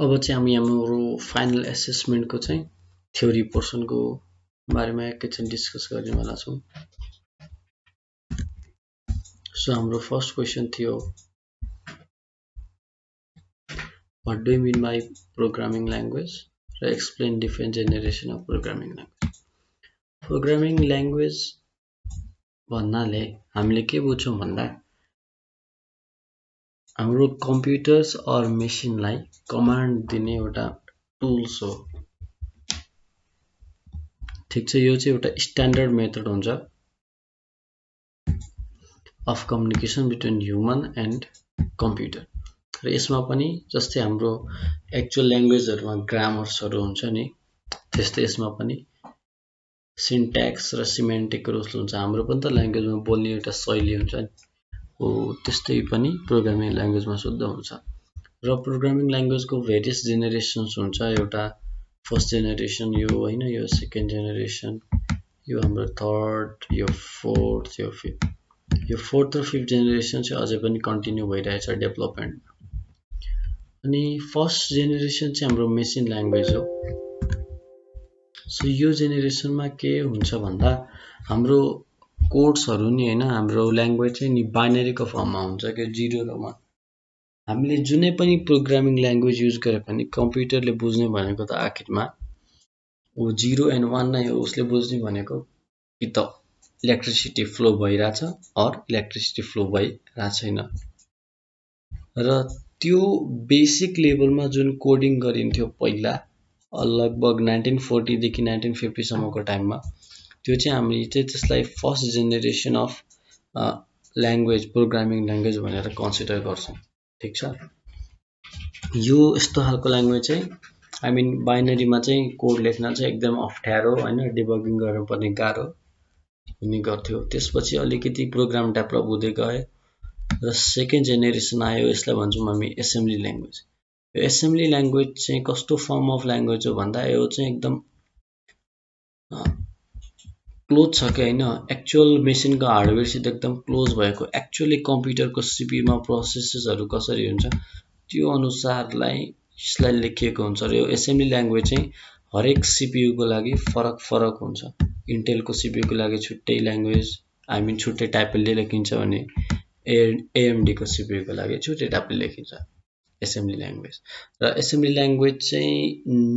अब चाहिँ हामी हाम्रो फाइनल एसेसमेन्टको चाहिँ थ्योरी पोर्सनको बारेमा एकैछिन डिस्कस गर्नेवाला छौँ। सो हाम्रो फर्स्ट क्वेसन थियो, what do you mean by programming language र explain different generation of programming language. Programming language भन्नाले हामीले के बुझ्छौँ भन्दा हाम्रो कम्प्युटर्स अर मेसिनलाई कमान्ड दिने एउटा टुल्स हो। ठिक छ, यो चाहिँ एउटा स्ट्यान्डर्ड मेथड हुन्छ of communication between human and computer. र यसमा पनि जस्तै हाम्रो एक्चुअल ल्याङ्ग्वेजहरुमा ग्रामर्सहरु हुन्छ नि, त्यस्तै यसमा पनि सिन्ट्याक्स र सिमेन्टिक रुल्स हुन्छ। हाम्रो पनि त ल्याङ्ग्वेजमा बोल्ने एउटा शैली हुन्छ नि, हो त्यस्तै पनि प्रोग्रामिङ ल्याङ्ग्वेजमा शुद्ध हुन्छ। र प्रोग्रामिङ ल्याङ्ग्वेजको भेरियस जेनेरेसन्स हुन्छ। एउटा फर्स्ट जेनेरेसन यो हैन, यो सेकेन्ड जेनेरेसन, यो हाम्रो थर्ड, यो फोर्थ, यो फिफ्थ। यो फोर्थ र फिफ्थ जेनेरेसन चाहिँ अझै पनि कन्टिन्यू भइरहेछ डेभलपमेन्टमा। अनि फर्स्ट जेनेरेसन चाहिँ हाम्रो मेसिन ल्याङ्ग्वेज हो। सो यो जेनेरेसनमा के हुन्छ भन्दा हाम्रो कोड्सहरु नि हैन, हाम्रो ल्याङ्ग्वेज चाहिँ नि बाइनरीको फर्ममा हुन्छ के 0 र 1। हामीले जुनै पनि प्रोग्रामिङ ल्याङ्ग्वेज युज गरे पनि कम्प्युटरले बुझ्ने भनेको त आखिरमा ओ 0 एन्ड 1 नै हो। उसले बुझ्ने भनेको कि त इलेक्ट्रिसिटी फ्लो भइराछ अर इलेक्ट्रिसिटी फ्लो भइराछ छैन। र त्यो बेसिक लेभलमा जुन कोडिङ गरिन्थ्यो पहिला लगभग 1940 देखि 1950 सम्मको टाइममा, त्यो चाहिँ हामीले चाहिँ त्यसलाई first generation of language programming language भनेर कन्सिडर गर्छौं। ठीक छ, यो यस्तो खालको ल्याङ्ग्वेज चाहिँ आई मिन बाइनरीमा चाहिँ कोड लेख्न चाहिँ एकदम अप्ठ्यारो हैन, डिबगिङ गर्नुपर्ने गाह्रो हुने गर्थ्यो। त्यसपछि अलिकति प्रोग्राम डेभलप हुँदै गए र सेकेन्ड जेनेरेसन आयो, यसलाई भन्छौं हामी एसेम्बली ल्याङ्ग्वेज। यो एसेम्बली ल्याङ्ग्वेज चाहिँ कस्तो फर्म अफ ल्याङ्ग्वेज हो भन्दा यो चाहिँ एकदम क्लोज छ के हैन, एक्चुअल मेसिनको हार्डवेयरसित एकदम क्लोज भएको, एक्चुअली कम्प्युटरको सीपीयूमा प्रोसेसेसहरु कसरी हुन्छ त्यो अनुसारलाई यसलाई लेखिएको हुन्छ। र यो एसेम्बली ल्याङ्ग्वेज चाहिँ हरेक सीपीयूको लागि फरक फरक हुन्छ। इन्टेलको सीपीयूको लागि छुट्टै ल्याङ्ग्वेज आई मिन छुट्टै टाइपले लेखिन्छ भने एएमडी को सीपीयूको लागि छुट्टै टाइपले लेखिन्छ एसेम्बली ल्याङ्ग्वेज। र एसेम्बली ल्याङ्ग्वेज चाहिँ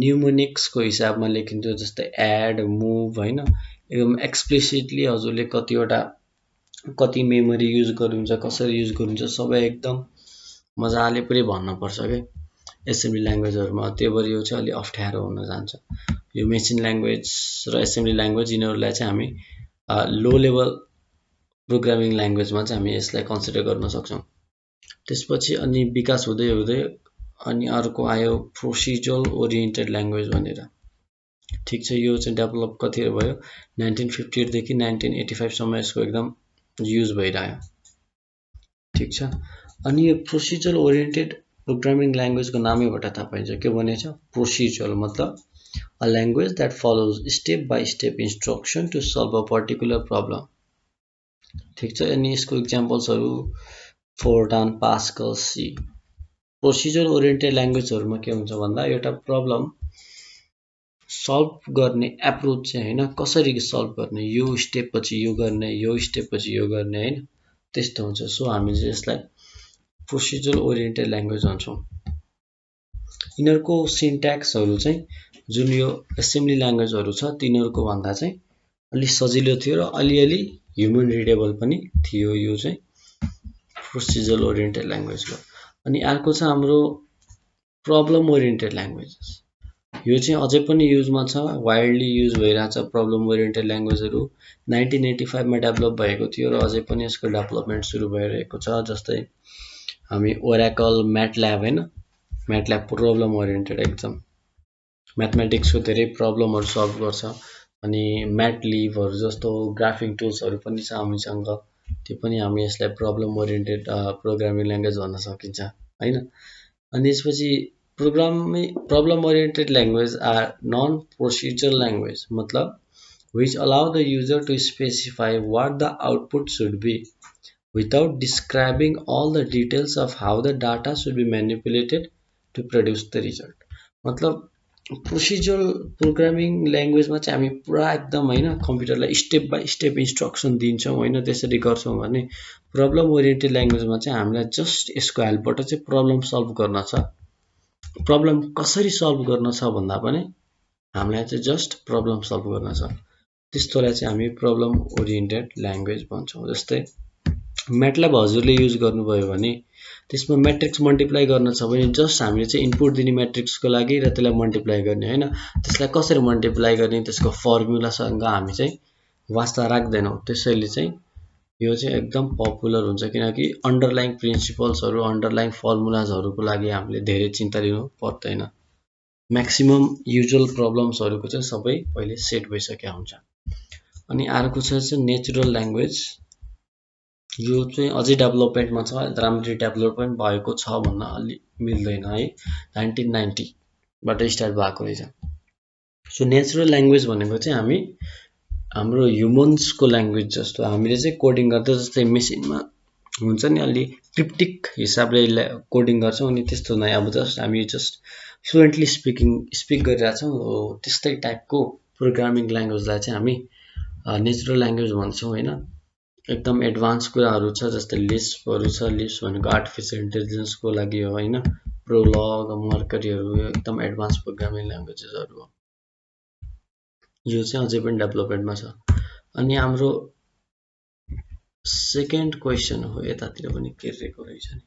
न्युमोनिक्सको हिसाबमा लेखिन्छ, जस्तै एड, मुभ हैन, एकदम एक्सप्लिसिटली हजुरले कति मेमोरी युज गर्नुहुन्छ, कसरी युज गर्नुहुन्छ सबै एकदम मजाले पुरै भन्न पर्छ के एसेम्बली ल्याङ्ग्वेजहरुमा। त्यो भएर यो चाहिँ अलि अप्ठ्यारो हुन जान्छ। यो मेसिन ल्याङ्ग्वेज र एसेम्बली ल्याङ्ग्वेज यिनीहरुलाई चाहिँ हामी लो लेभल प्रोग्रामिङ ल्याङ्ग्वेजमा चाहिँ हामी यसलाई कन्सिडर गर्न सक्छौं। त्यसपछि अनि विकास हुँदै हुँदै अनि अर्को आयो प्रोसिजरल ओरिएन्टेड ल्याङ्ग्वेज भनेर। ठीक छ, यो चाहिँ डेभलप कतिखेर भयो 1958 देखि 1985 सम्म यसको एकदम युज भइरह्यो। ठीक छ, अनि यो प्रोसिजरल ओरिएन्टेड प्रोग्रामिङ ल्याङ्ग्वेजको नामैबाट थाहा पाइन्छ के भनेछ, प्रोसिजरल मतलब a language that follows step by step instruction to solve a particular problem। ठीक छ, अनि यसको एक्जाम्पल्सहरु फोर्टान, पास्कल, सी। प्रोसिजरल ओरिएन्टेड ल्याङ्ग्वेजहरुमा के हुन्छ भन्दा एउटा प्रब्लम सल्भ गर्ने एप्रोच चाहिँ हैन, कसरी सल्भ गर्ने, यो स्टेप पछि यो गर्ने, यो स्टेप पछि यो गर्ने हैन, त्यस्तो हुन्छ। सो हामीले चाहिँ यसलाई प्रोसिजरल ओरिएन्टेड ल्याङ्ग्वेज भन्छौं। यिनीहरुको सिन्ट्याक्सहरु चाहिँ जुन यो एसेम्बली ल्याङ्ग्वेजहरु छ तिनीहरुको भन्दा चाहिँ अलि सजिलो थियो र अलिअलि ह्युमन रिडेबल पनि थियो यो चाहिँ प्रोसिजरल ओरिएन्टेड ल्याङ्ग्वेजको। अनि अर्को छ हाम्रो प्रब्लम ओरिएन्टेड ल्याङ्ग्वेजेस। यो चाहिँ अझै पनि युजमा छ, वाइडली युज भइराछ प्रब्लम ओरिएन्टेड ल्याङ्ग्वेजहरु। 1985 मा डेभलप भएको थियो र अझै पनि यसको डेभलपमेन्ट सुरु भइरहेको छ। जस्तै हामी ओराकल, म्याटल्याब हैन, म्याटल्याब प्रब्लम ओरिएन्टेड एकदम म्याथमेटिक्सको धेरै प्रब्लमहरु सल्भ गर्छ। अनि म्याटलिबहरु जस्तो ग्राफिङ टुल्सहरु पनि छ हामीसँग, त्यो पनि हामी यसलाई प्रब्लम ओरिएन्टेड प्रोग्रामिङ ल्याङ्ग्वेज भन्न सकिन्छ हैन। अनि यसपछि problem oriented language or non procedural language मतलब which allow the user to specify what the output should be without describing all the details of how the data should be manipulated to produce the result. मतलब procedural programming ल्याङ्ग्वेजमा चाहिँ हामी पुरा एकदम होइन कम्प्युटरलाई step by step instruction दिन्छौँ होइन त्यसरी गर्छौँ भने प्रब्लम ओरिएन्टेड ल्याङ्ग्वेजमा चाहिँ हामीलाई जस्ट यसको हेल्पबाट चाहिँ प्रब्लम सल्भ गर्न छ। प्रब्लम कसरी सल्भ गर्न छ भन्दा पनि हामीलाई चाहिँ जस्ट प्रब्लम सल्भ गर्न छ, त्यस्तोलाई चाहिँ हामी प्रब्लम ओरिएन्टेड ल्याङ्ग्वेज भन्छौँ। जस्तै म्याटल्याब हजुरले युज गर्नुभयो भने त्यसमा म्याट्रिक्स मल्टिप्लाई गर्न छ भने जस्ट हामीले चाहिँ इनपुट दिने म्याट्रिक्सको लागि र त्यसलाई मल्टिप्लाई गर्ने होइन, त्यसलाई कसरी मल्टिप्लाई गर्ने त्यसको फर्मुलासँग हामी चाहिँ वास्ता राख्दैनौँ। त्यसैले चाहिँ यो चाहिँ एकदम पपुलर हुन्छ किनकि अन्डरलाइन प्रिन्सिपल्सहरू अन्डरलाइन फर्मुलाजहरूको लागि हामीले धेरै चिन्ता लिनु पर्दैन। म्याक्सिमम युजुअल प्रब्लम्सहरूको चाहिँ सबै पहिले सेट भइसकेका हुन्छ। अनि अर्को चाहिँ नेचुरल ल्याङ्ग्वेज, यो चाहिँ अझै डेभलपमेन्टमा छ, राम्ररी डेभलपमेन्ट भएको छ भन्न अलि मिल्दैन है, 1990बाट स्टार्ट भएको रहेछ। सो नेचुरल ल्याङ्ग्वेज भनेको चाहिँ हामी हाम्रो ह्युमन्सको ल्याङ्ग्वेज जस्तो हामीले चाहिँ कोडिङ गर्दा जस्तै मेसिनमा हुन्छ नि अलि क्रिप्टिक हिसाबले कोडिङ गर्छौँ अनि त्यस्तो नै अब हामी फ्लुएन्टली स्पिक गरिरहेछौँ त्यस्तै टाइपको प्रोग्रामिङ ल्याङ्ग्वेजलाई चाहिँ हामी नेचुरल ल्याङ्ग्वेज भन्छौँ होइन। एकदम एडभान्स कुराहरू छ जस्तै लिस्पहरू छ, लिस्प भनेको आर्टिफिसियल इन्टेलिजेन्सको लागि हो होइन, प्रोलग मर्करीहरू एकदम एडभान्स प्रोग्रामिङ ल्याङ्ग्वेजेसहरू हो। यो चाहिँ अझै पनि डेभलपमेन्टमा छ। अनि हाम्रो सेकेन्ड क्वेसन हो, यतातिर पनि केरेको रहेछ नि,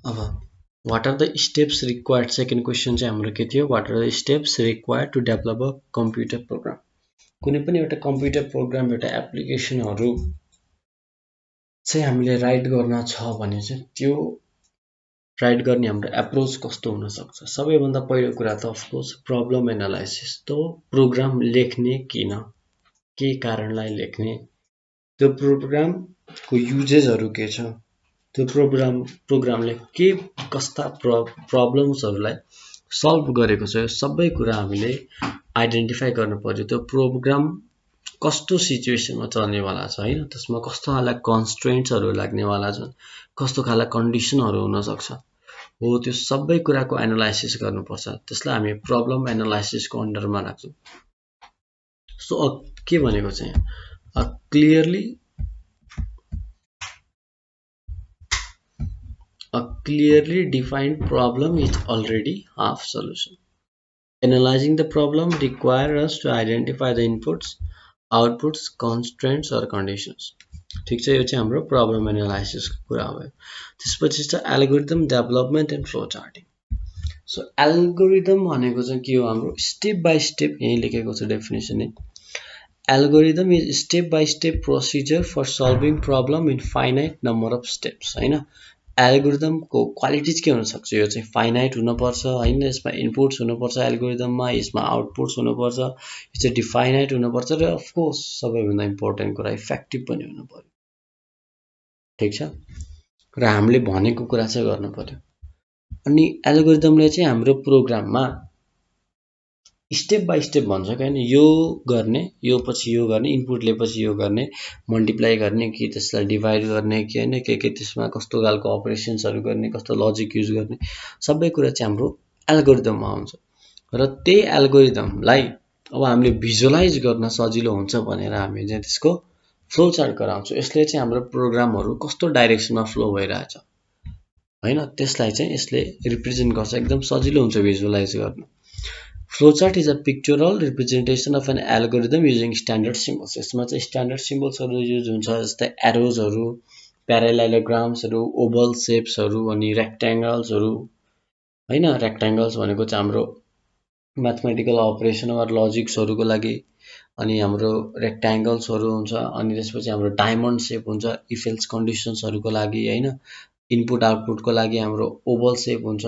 अब what are the steps required, second question चाहिँ हाम्रो के थियो, what are the steps required to develop a computer program. कुनै पनि एउटा कम्प्युटर प्रोग्राम एउटा एप्लिकेसनहरू चाहिँ हामीले राइट गर्न छ भने चाहिँ त्यो राइट गर्ने हाम्रो एप्रोच कस्तो हुनसक्छ। सबैभन्दा पहिलो कुरा त अफकोर्स प्रब्लम एनालाइसिस, त प्रोग्राम लेख्ने किन, के कारणलाई लेख्ने, त्यो प्रोग्रामको युजेसहरू के छ, त्यो प्रोग्रामले के कस्ता प्रब्लम्सहरूलाई सल्भ गरेको छ, यो सबै कुरा हामीले आइडेन्टिफाई गर्नु पर्यो। त्यो प्रोग्राम कस्तो सिचुएसनमा चल्नेवाला छ होइन, त्यसमा कस्तो खालको कन्स्ट्रेन्ट्सहरू लाग्नेवाला छन्, कस्तो खालको कन्डिसनहरू हुनसक्छ हो, त्यो सबै कुराको एनालाइसिस गर्नुपर्छ। त्यसलाई हामी प्रब्लम एनालाइसिसको अन्डरमा राख्छौँ। सो के भनेको चाहिँ A clearly defined problem is already half solution. Analyzing the problem requires us to identify the inputs, outputs, constraints or conditions. ठीक छ, यो चाहिँ हाम्रो प्रब्लम एनालाइसिसको कुरा भयो। त्यसपछि छ algorithm development and flow charting. So algorithm भनेको चाहिँ के हो, हाम्रो स्टेप बाई स्टेप, यही लेखेको छ definition. Algorithm is step by step procedure for solving problem in finite number of steps होइन। एल्गोरिदमको क्वालिटिज के हुनसक्छ, यो चाहिँ फाइनाइट हुनुपर्छ होइन, यसमा इनपुट्स हुनुपर्छ एल्गोरिदममा, यसमा आउटपुट्स हुनुपर्छ, यो चाहिँ डिफाइनाइट हुनुपर्छ र अफकोर्स सबैभन्दा इम्पोर्टेन्ट कुरा इफेक्टिभ पनि हुनु पर्यो। ठिक छ, र हामीले भनेको कुरा चाहिँ गर्नु पर्यो। अनि एल्गोरिदमले चाहिँ हाम्रो प्रोग्राममा स्टेप बाई स्टेप भन्छ कि होइन, यो गर्ने, यो पछि यो गर्ने, इनपुट लिएपछि यो गर्ने, मल्टिप्लाई गर्ने कि त्यसलाई डिभाइड गर्ने कि होइन, के त्यसमा कस्तो खालको अपरेसन्सहरू गर्ने, कस्तो लजिक युज गर्ने, सबै कुरा चाहिँ हाम्रो एल्गोरिदममा हुन्छ। र त्यही एल्गोरिदमलाई अब हामीले भिजुअलाइज गर्न सजिलो हुन्छ भनेर हामी चाहिँ त्यसको फ्लो चार्ट गराउँछौँ। यसले चाहिँ हाम्रो प्रोग्रामहरू कस्तो डाइरेक्सनमा फ्लो भइरहेछ होइन, त्यसलाई चाहिँ यसले रिप्रेजेन्ट गर्छ, एकदम सजिलो हुन्छ भिजुअलाइज गर्न। Flowchart is a pictorial representation of an algorithm using standard symbols. यसमा चाहिँ स्ट्यान्डर्ड सिम्बल्सहरू युज हुन्छ जस्तै एरोजहरू, प्यारालेलोग्राम्सहरू, ओभल सेप्सहरू अनि रेक्ट्याङ्गल्सहरू होइन। रेक्ट्याङ्गल्स भनेको चाहिँ हाम्रो म्याथमेटिकल अपरेसन वा लजिक्सहरूको लागि, अनि हाम्रो रेक्ट्याङ्गल्सहरू हुन्छ, अनि त्यसपछि हाम्रो डायमन्ड सेप हुन्छ इफ एल्स कन्डिसन्सहरूको लागि होइन। इनपुट आउटपुटको लागि हाम्रो ओभल सेप हुन्छ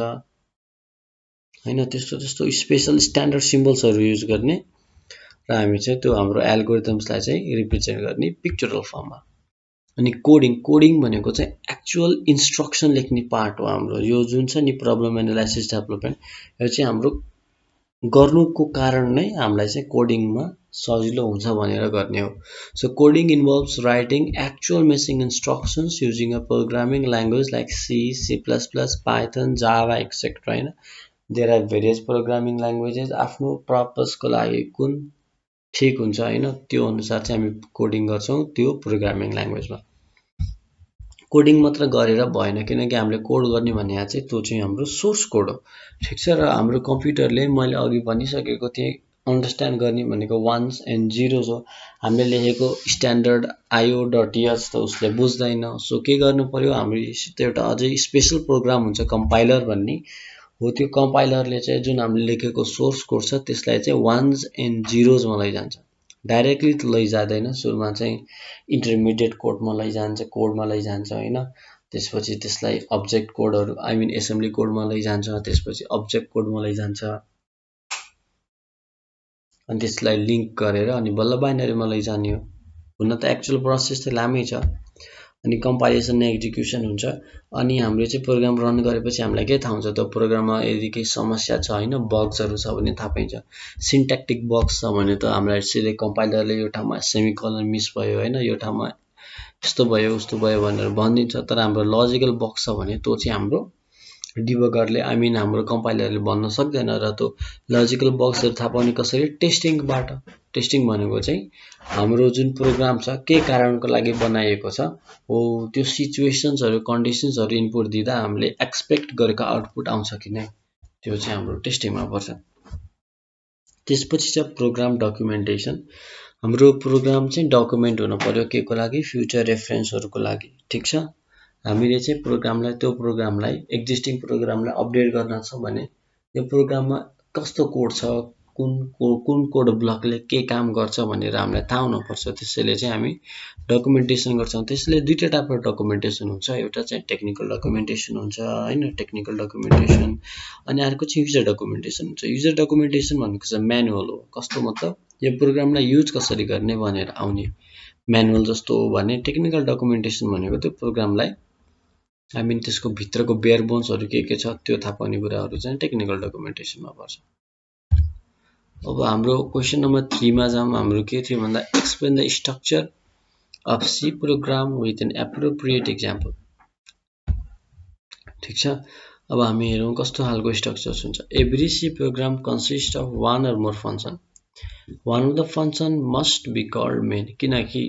होइन। त्यस्तो स्पेसल स्ट्यान्डर्ड सिम्बल्सहरू युज गर्ने र हामी चाहिँ त्यो हाम्रो एल्गोरिदम्सलाई चाहिँ रिप्रेजेन्ट गर्ने पिक्चरल फर्ममा। अनि कोडिङ भनेको चाहिँ एक्चुअल इन्स्ट्रक्सन लेख्ने पार्ट हो हाम्रो। यो जुन छ नि प्रब्लम एनालाइसिस डेभलपमेन्ट, यो चाहिँ हाम्रो गर्नुको कारण नै हामीलाई चाहिँ कोडिङमा सजिलो हुन्छ भनेर गर्ने हो। So coding involves writing actual machine instructions using a programming language like C, C++, Python, Java etcetera हैन। There are various programming languages. आफ्नो पर्पसको लागि कुन ठिक हुन्छ हैन, त्यो अनुसार चाहिँ हामी कोडिङ गर्छौँ त्यो प्रोग्रामिङ ल्याङ्ग्वेजमा। कोडिङ मात्र गरेर भएन, किनकि हामीले कोड गर्ने भने चाहिँ त्यो चाहिँ हाम्रो सोर्स कोड हो, ठिक छ। र हाम्रो कम्प्युटरले मैले अघि भनिसकेको थिएँ अन्डरस्ट्यान्ड गर्ने भनेको वान्स एन्ड जिरोज हो। हामीले लेखेको स्ट्यान्डर्ड IO.h त उसले बुझ्दैन। सो के गर्नु पर्यो, हामीसित एउटा अझै स्पेसल प्रोग्राम हुन्छ कम्पाइलर भन्ने हो। त्यो कम्पाइलरले चाहिँ जुन हामीले लेखेको सोर्स कोड छ त्यसलाई चाहिँ वान्स एन्ड जिरोजमा लैजान्छ, डाइरेक्टली त लैजाँदैन। सुरुमा चाहिँ इन्टरमिडिएट कोडमा लैजान्छ हैन। त्यसपछि त्यसलाई अब्जेक्ट कोडहरू आई मिन एसेम्बली कोडमा लैजान्छ, त्यसपछि अब्जेक्ट कोडमा लैजान्छ, अनि त्यसलाई लिङ्क गरेर अनि बल्ल बाइनरीमा लैजाने हो। हुन त एक्चुअल प्रोसेस चाहिँ लामै छ। अनि कम्पाइलेसन र एक्जिक्युसन हुन्छ। अनि हामीले चाहिँ प्रोग्राम रन गरेपछि हामीलाई के थाहा हुन्छ, त्यो प्रोग्राममा यदि केही समस्या छ हैन, बग्सहरू छ भने थाहा पाइन्छ। सिन्ट्याक्टिक बग्स छ भने त हामीलाई सिधै कम्पाइलरले यो ठाउँमा सेमिकोलन मिस भयो हैन, यो ठाउँमा यस्तो भयो उस्तो भयो भनेर भनिदिन्छ। तर हाम्रो लजिकल बग्स छ भने त्यो चाहिँ हाम्रो डिबगरले आई मिन हाम्रो कम्पाइलरले भन्न सक्दैन। र त्यो लजिकल बग्सहरू थाहा पाउने कसरी, टेस्टिङबाट। टेस्टिङ भनेको चाहिँ हाम्रो जुन प्रोग्राम छ के कारणको लागि बनाइएको छ हो, त्यो सिचुएसन्सहरू कन्डिसन्सहरू इनपुट दिँदा हामीले एक्सपेक्ट गरेको आउटपुट आउँछ कि नै, त्यो चाहिँ हाम्रो टेस्टिङमा पर्छ। त्यसपछि छ प्रोग्राम डकुमेन्टेसन। हाम्रो प्रोग्राम चाहिँ डकुमेन्ट हुनु पर्यो के को लागि, फ्युचर रेफरेन्सहरूको लागि, ठिक छ। हामीले चाहिँ त्यो प्रोग्रामलाई एक्जिस्टिङ प्रोग्रामलाई अपडेट गर्न छ भने यो प्रोग्राममा कस्तो कोड छ, कुन कोड ब्लकले के काम गर्छ भनेर हामीलाई थाहा हुनुपर्छ। त्यसैले चाहिँ हामी डकुमेन्टेसन गर्छौँ। त्यसले दुईटा टाइपको डकुमेन्टेसन हुन्छ, एउटा चाहिँ टेक्निकल डकुमेन्टेसन हुन्छ हैन, टेक्निकल डकुमेन्टेसन। अनि अर्को चाहिँ युजर डकुमेन्टेसन हुन्छ। युजर डकुमेन्टेसन भनेको चाहिँ म्यानुअल हो। कस्तो मतलब, यो प्रोग्रामलाई युज कसरी गर्ने भनेर आउने म्यानुअल जस्तो हो भने टेक्निकल डकुमेन्टेसन भनेको त्यो प्रोग्रामलाई आई मिन त्यसको भित्रको बेयर बोन्सहरू के छ त्यो थाहा पाउने कुराहरू चाहिँ टेक्निकल डकुमेन्टेसनमा पर्छ। अब हाम्रो क्वेसन नम्बर 3 मा जाउँ। हाम्रो के थियो भन्दा explain the structure of C program with an appropriate example, ठिक छ। अब हामी हेरौँ कस्तो खालको स्ट्रक्चर्स हुन्छ। Every C program consist of one or more function. One of the function must be called main, किनकि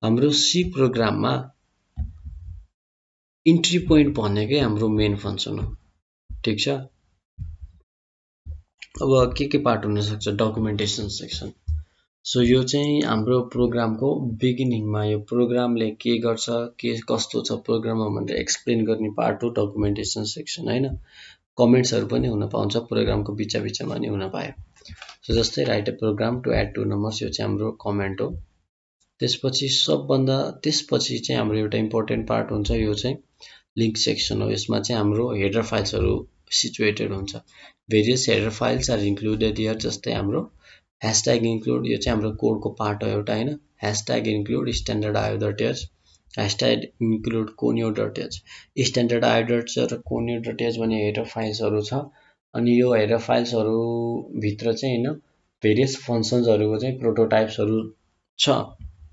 हाम्रो सी प्रोग्राममा इन्ट्री पोइन्ट भनेकै हाम्रो मेन फंक्शन हो, ठिक छ। अब के पार्ट हुन सक्छ, डकुमेन्टेसन सेक्सन। सो यो चाहिँ हाम्रो प्रोग्रामको बिगिनिङमा यो प्रोग्रामले के गर्छ, के कस्तो छ प्रोग्राममा भनेर एक्सप्लेन गर्ने पार्ट हो डकुमेन्टेसन सेक्सन हैन। कमेन्ट्सहरू पनि हुन पाउँछ प्रोग्रामको बिचमा नि हुन पायो। सो जस्तै write a program to add 2 numbers, यो चाहिँ हाम्रो कमेन्ट हो। त्यसपछि चाहिँ हाम्रो एउटा इम्पोर्टेन्ट पार्ट हुन्छ, यो चाहिँ लिंक सेक्सन हो। यसमा चाहिँ हाम्रो हेडर फाइल्सहरू सिचुएटेड हुन्छ। Various header files are included here, जस्तै हाम्रो ह्याशट्याग इन्क्लुड, यो चाहिँ हाम्रो कोडको पार्ट हो एउटा हैन। Hashtag include standard IO.h, hashtag include conio.h। Standard IO.h र conio.h भन्ने हेडर फाइल्सहरू छ। अनि यो हेडर फाइल्सहरू भित्र चाहिँ हैन भेरियस फंक्सन्सहरूको चाहिँ प्रोटोटाइप्सहरू छ,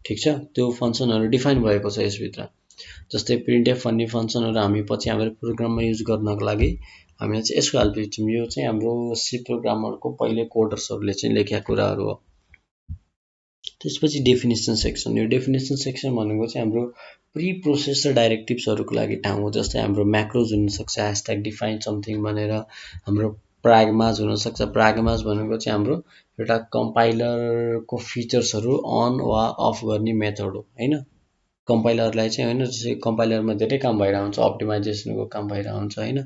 ठिक छ। त्यो फंक्सनहरू डिफाइन भएको छ यसभित्र। जस्तै प्रिन्टएफ भन्ने फंक्सनहरू हामी पछि हाम्रो प्रोग्राममा युज गर्नको लागि हामीले चाहिँ यसको हेल्प लिन्छौँ। यो चाहिँ हाम्रो सी प्रोग्रामरको पहिले कोडर्सहरूले चाहिँ लेखेका कुराहरू हो। त्यसपछि डेफिनेसन सेक्सन। यो डेफिनेसन सेक्सन भनेको चाहिँ हाम्रो प्री प्रोसेसर डाइरेक्टिभ्सहरूको लागि ठाउँ हो। जस्तै हाम्रो म्याक्रोज हुन सक्छ, ह्याशट्याग डिफाइन समथिङ भनेर। हाम्रो प्राग्माज हुन सक्छ। प्राग्माज भनेको चाहिँ हाम्रो एउटा कम्पाइलरको फिचर्सहरू अन वा अफ गर्ने मेथड हो हैन। कम्पाइलरलाई चाहिँ हैन, जस्तै कम्पाइलरमा धेरै काम भइरहेको हुन्छ, अप्टिमाइजेसनको काम भइरहेको हुन्छ हैन।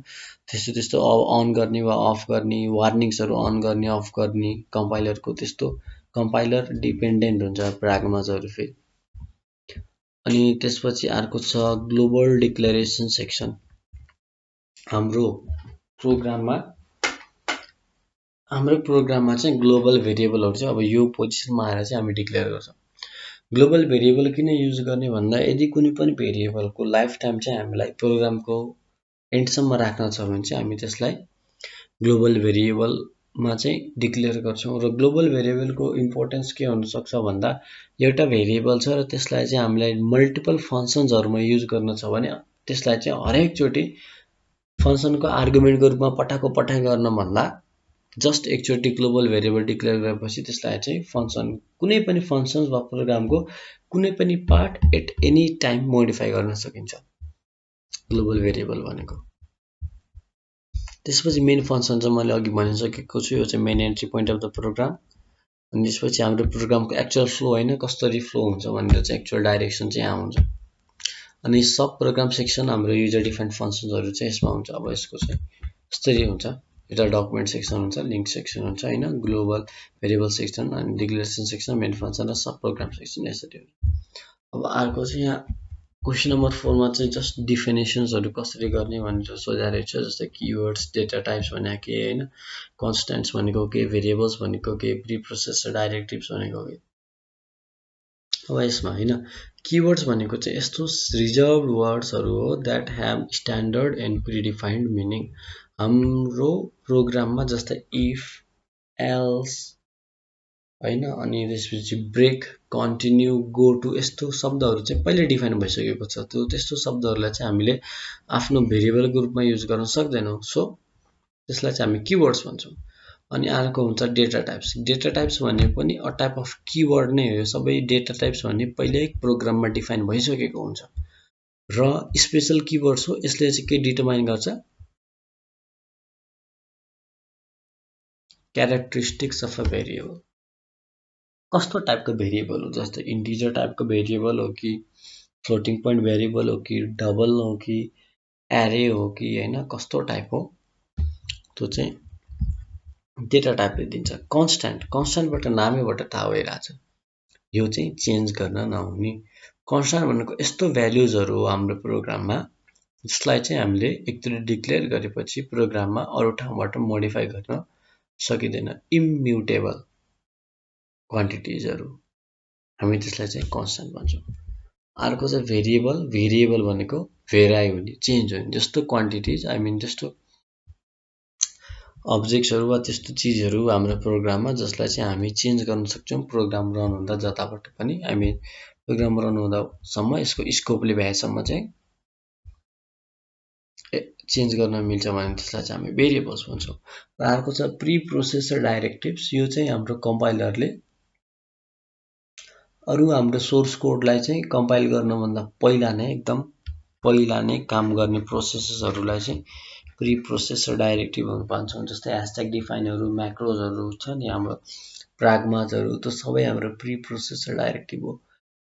त्यस्तो अन गर्ने वा अफ गर्ने, वार्निङ्सहरू अन गर्ने अफ गर्ने कम्पाइलरको त्यस्तो कम्पाइलर डिपेन्डेन्ट हुन्छ प्राग्माजहरू फेरि। अनि त्यसपछि अर्को छ ग्लोबल डिक्लेरेसन सेक्सन। हाम्रो प्रोग्राममा चाहिँ ग्लोबल भेरिएबलहरू चाहिँ अब यो पोजिसनमा आएर चाहिँ हामी डिक्लेयर गर्छौँ। ग्लोबल भेरिएबल किन युज गर्ने भन्दा यदि कुनै पनि भेरिएबलको लाइफ टाइम चाहिँ हामीलाई प्रोग्रामको एन्डसम्म राख्न छ भने चाहिँ हामी त्यसलाई ग्लोबल भेरिएबलमा चाहिँ डिक्लेयर गर्छौँ र ग्लोबल भेरिएबलको इम्पोर्टेन्स के हुनसक्छ भन्दा एउटा भेरिएबल छ र त्यसलाई चाहिँ हामीलाई मल्टिपल फङ्सन्सहरूमा युज गर्न छ भने त्यसलाई चाहिँ हरेकचोटि फङ्सनको आर्गुमेन्टको रूपमा पठाएको गर्न भन्दा जस्ट एकचोटि ग्लोबल भेरिएबल डिक्लेयर गरेपछि त्यसलाई चाहिँ फङ्सन कुनै पनि फङ्सन्स वा प्रोग्रामको कुनै पनि part at any time modify गर्न सकिन्छ ग्लोबल भेरिएबल भनेको। त्यसपछि मेन फङ्सन चाहिँ मैले अघि भनिसकेको छु, यो चाहिँ main entry point of the program. अनि त्यसपछि हाम्रो प्रोग्रामको एक्चुअल फ्लो होइन कसरी फ्लो हुन्छ भनेर चाहिँ एक्चुअल डाइरेक्सन चाहिँ यहाँ हुन्छ। अनि सब प्रोग्राम सेक्सन हाम्रो युजर डिफाइन्ड फङ्सन्सहरू चाहिँ यसमा हुन्छ। अब यसको चाहिँ यसरी हुन्छ, एउटा डकुमेन्ट सेक्सन हुन्छ, लिङ्क सेक्सन हुन्छ होइन, ग्लोबल भेरिएबल सेक्सन अनि डिक्लेरेसन सेक्सन, मेन फङ्सन र सब प्रोग्राम सेक्सन यसरी हुन्छ। अब अर्को चाहिँ यहाँ क्वेसन नम्बर 4 मा चाहिँ जस्ट डिफिनेसन्सहरू कसरी गर्ने भनेर सोधेको रहेछ। जस्तै किवर्ड्स, डेटा टाइप्स भनेको के होइन, कन्स्ट्यान्ट्स भनेको के, भेरिएबल्स भनेको के, प्री प्रोसेस र डाइरेक्टिभ्स भनेको के। अब यसमा होइन किवर्ड्स भनेको चाहिँ यस्तो रिजर्भड वर्ड्सहरू हो that have standard and predefined meaning. हाम्रो प्रोग्राममा जस्तै इफ, एल्स होइन, अनि त्यसपछि ब्रेक, कन्टिन्यू, गो टु यस्तो शब्दहरू चाहिँ पहिले डिफाइन भइसकेको छ। त्यस्तो शब्दहरूलाई चाहिँ हामीले आफ्नो भेरिएबलको रूपमा युज गर्न सक्दैनौँ। सो त्यसलाई चाहिँ हामी किवर्ड्स भन्छौँ। अनि अर्को हुन्छ डेटा टाइप्स। डेटा टाइप्स भन्ने पनि अ टाइप अफ किवर्ड नै हो। सबै डेटा टाइप्स भन्ने पहिल्यै प्रोग्राममा डिफाइन भइसकेको हुन्छ र स्पेसल किवर्ड्स हो। यसले चाहिँ के डिटरमाइन गर्छ, क्यारेक्टरिस्टिक्स अफ अ भेरिएबल, कस्तो टाइपको भेरिएबल हो। जस्तै इन्टिजर टाइपको भेरिएबल हो कि फ्लोटिङ पोइन्ट भेरिएबल हो कि डबल हो कि एरे हो कि होइन, कस्तो टाइप हो त्यो चाहिँ डेटा टाइपले दिन्छ। कन्स्ट्यान्टबाट नामैबाट थाहा भइरहेछ, यो चाहिँ चेन्ज गर्न नहुने। कन्स्ट्यान्ट भनेको यस्तो भ्याल्युजहरू हो हाम्रो प्रोग्राममा जसलाई चाहिँ हामीले एकचोटि डिक्लेयर गरेपछि प्रोग्राममा अरू ठाउँबाट मोडिफाई गर्न सकिँदैन। इम्म्युटेबल क्वान्टिटिजहरू हामी त्यसलाई चाहिँ कन्स्ट्यान्ट भन्छौँ। अर्को चाहिँ भेरिएबल भनेको भेराइ हुने, चेन्ज हुने। जस्तो क्वान्टिटिज जस्तो अब्जेक्ट्सहरू वा त्यस्तो चिजहरू हाम्रो प्रोग्राममा जसलाई चाहिँ हामी चेन्ज गर्न सक्छौँ प्रोग्राम रन हुँदा जताबाट पनि। हामी प्रोग्राम रन हुँदासम्म यसको स्कोपले भ्याएसम्म चाहिँ चेन्ज गर्न मिल्छ भने त्यसलाई चाहिँ हामी भेरिएबल्स भन्छौँ। र अर्को छ प्री प्रोसेसर डाइरेक्टिभ्स। यो चाहिँ हाम्रो कम्पाइलरले अरू हाम्रो सोर्स कोडलाई चाहिँ कम्पाइल गर्नुभन्दा एकदम पहिला नै काम गर्ने प्रोसेसहरूलाई चाहिँ प्री प्रोसेसर डाइरेक्टिभहरू भन्छौँ। जस्तै ह्यासट्याग डिफाइनहरू, म्याक्रोजहरू छ नि हाम्रो, प्राग्माजहरू, त्यो सबै हाम्रो प्री प्रोसेसर डाइरेक्टिभ हो।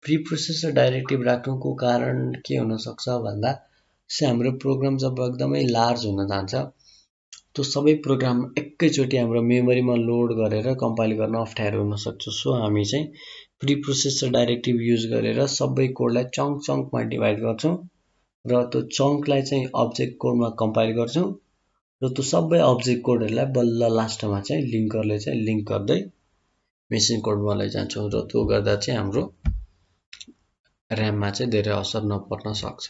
प्री प्रोसेसर डाइरेक्टिभ राख्नुको कारण के हुनसक्छ भन्दा हाम्रो प्रोग्राम जब एकदमै लार्ज हुन जान्छ त्यो सबै प्रोग्राम एकैचोटि हाम्रो मेमोरीमा लोड गरेर कम्पाइल गर्न अप्ठ्यारो हुनसक्छ। सो हामी चाहिँ प्री प्रोसेसर डाइरेक्टिभ युज गरेर सबै कोडलाई चङ्कमा डिभाइड गर्छौँ र त्यो चङ्कलाई चाहिँ अब्जेक्ट कोडमा कम्पाइल गर्छौँ र त्यो सबै अब्जेक्ट कोडहरूलाई बल्ल लास्टमा चाहिँ लिङ्क गर्दै मेसिन कोडमा लैजान्छौँ र त्यो गर्दा चाहिँ हाम्रो ऱ्याममा चाहिँ धेरै असर नपर्न सक्छ।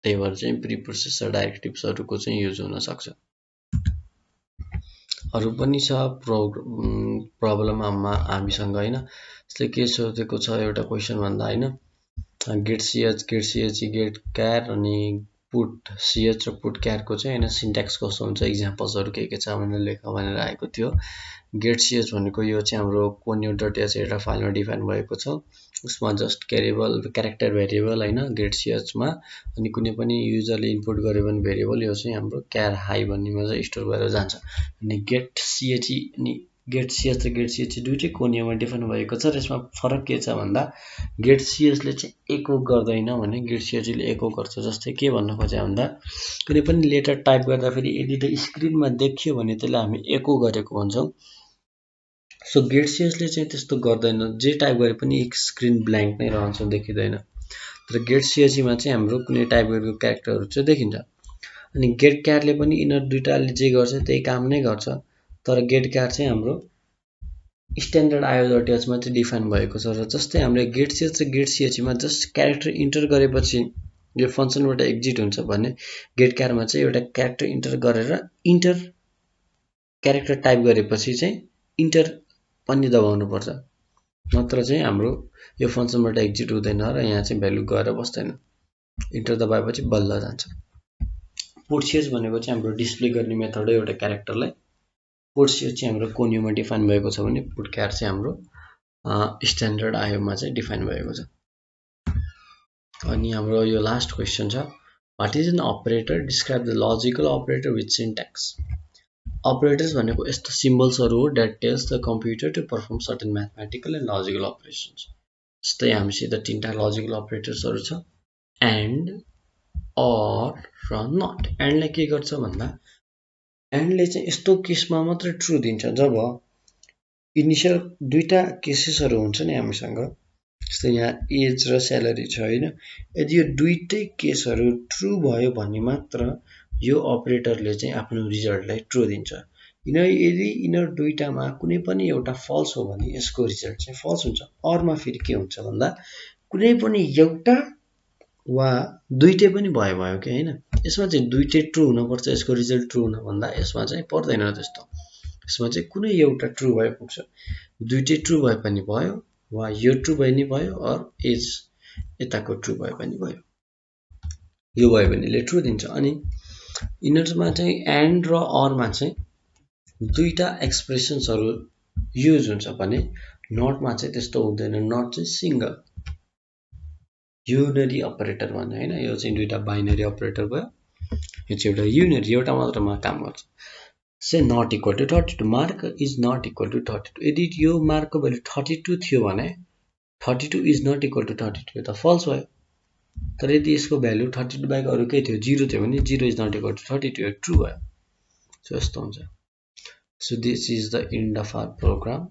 त्यही भएर चाहिँ प्री प्रोसेसर डाइरेक्टिभ्सहरूको चाहिँ युज हुनसक्छ। अरू पनि छ प्रब्लम हामीसँग होइन। जस्तै के सोधेको छ एउटा क्वेसन भन्दा होइन, गेट सिएच, गेट क्यार अनि पुट सिएच र पुट क्यारको चाहिँ होइन सिन्ट्याक्स कस्तो हुन्छ, इक्जाम्पल्सहरू के छ भनेर लेख भनेर आएको थियो। गेट सिएच भनेको यो चाहिँ हाम्रो conio.h एउटा फाइलमा डिफाइन भएको छ। उसमा जस्ट क्यारेक्टर भेरिएबल होइन गेट सिएचमा, अनि कुनै पनि युजरले इनपुट गर्यो भने भेरिएबल, यो चाहिँ हाम्रो क्यार हाई भन्नेमा चाहिँ स्टोर भएर जान्छ। अनि गेट सिएच र गेट सिएच दुइटै कोनियोमा डिफाइन भएको छ र यसमा फरक के छ भन्दा गेट सिएचले चाहिँ एको गर्दैन भने गेट सिएचले एको गर्छ। जस्तै के भन्न खोजे भन्दा कुनै पनि लेटर टाइप गर्दाखेरि यदि त्यो स्क्रिनमा देखियो भने त्यसलाई हामी एको गरेको भन्छौँ। सो गेट सिएचले चाहिँ त्यस्तो गर्दैन, जे टाइप गरे पनि एक स्क्रिन ब्ल्याङ्क नै रहन्छ, देखिँदैन। तर गेट सिएचमा चाहिँ हाम्रो कुनै टाइप गरेको क्यारेक्टरहरू चाहिँ देखिन्छ। अनि गेट क्यारले पनि यिनीहरू दुइटाले जे गर्छ त्यही काम नै गर्छ, तर गेट क्यार चाहिँ हाम्रो स्ट्यान्डर्ड आयो.h मा चाहिँ डिफाइन भएको छ र जस्तै हामीले गेट.ch र गेट.ch मा जस्ट क्यारेक्टर इन्टर गरेपछि यो फंक्सनबाट एक्जिट हुन्छ भने गेट क्यारमा चाहिँ एउटा क्यारेक्टर इन्टर गरेर इन्टर क्यारेक्टर टाइप गरेपछि चाहिँ इन्टर पनि दबाउनु पर्छ, नत्र चाहिँ हाम्रो यो फंक्सनबाट एक्जिट हुँदैन र यहाँ चाहिँ भ्यालु गएर बस्दैन। इन्टर दबाएपछि बल्ल जान्छ। पुट्स भनेको चाहिँ हाम्रो डिस्प्ले गर्ने मेथड हो एउटा क्यारेक्टरलाई। पुट्स चाहिँ हाम्रो कोन्युमा डिफाइन भएको छ भने पुटक्यार चाहिँ हाम्रो स्ट्यान्डर्ड आयोमा चाहिँ डिफाइन भएको छ। अनि हाम्रो यो लास्ट क्वेशन छ, what is an operator, describe the logical operator with syntax. Operators भनेको यस्तो सिम्बल्सहरु हो that tells the computer to perform certain mathematical and logical operations. जस्तै हामीसित तीनटा लजिकल अपरेटर्सहरु छ, एन्ड, अर र नट। एन्डले के गर्छ भन्दा एन्डले चाहिँ यस्तो केसमा मात्र ट्रु दिन्छ जब इनिशियल दुईटा केसेसहरु हुन्छ नि हामीसँग, जस्तै यहाँ एज र स्यालेरी छ हैन, यदि यो दुईटै केसहरु ट्रु भयो भने मात्र यो अपरेटरले चाहिँ आफ्नो रिजल्टलाई ट्रु दिन्छ। यदि यिनीहरु दुईटामा कुनै पनि एउटा फल्स हो भने यसको रिजल्ट चाहिँ फल्स हुन्छ। अरमा फेरि के हुन्छ भन्दा कुनै पनि एउटा वा दुईटै पनि भयो के हैन, यसमा चाहिँ दुईटै ट्रु हुनुपर्छ यसको रिजल्ट ट्रु हुन भन्दा यसमा चाहिँ पर्दैन त्यस्तो। यसमा चाहिँ कुनै एउटा ट्रु भए पुग्छ, दुईटै ट्रु भए पनि भयो वा यो ट्रु भए नि भयो अर एज यताको ट्रु भए पनि भयो, यो भयो भने ट्रु दिन्छ। अनि यिनीहरुमा चाहिँ एन्ड र अरमा चाहिँ दुईटा एक्सप्रेसन्सहरु युज हुन्छ भने नटमा चाहिँ त्यस्तो हुँदैन। नट चाहिँ सिंगल युनरी अपरेटर भन्ने हैन, यो चाहिँ दुईटा बाइनरी अपरेटर भयो, यो चाहिँ एउटा युनरी एउटा मात्रमा काम गर्छ। Say not equal to 32, mark is not equal to 32। यदि यो मार्कको भ्यालु 32 थियो भने 32 इज नट इक्वल टु 32 त फल्स भयो। तर यदि यसको भ्यालु 32 बाहेक अरु केही थियो 0 थियो भने 0 is not equal to 32 true भयो। सो यस्तो हुन्छ। So this is the end of our program.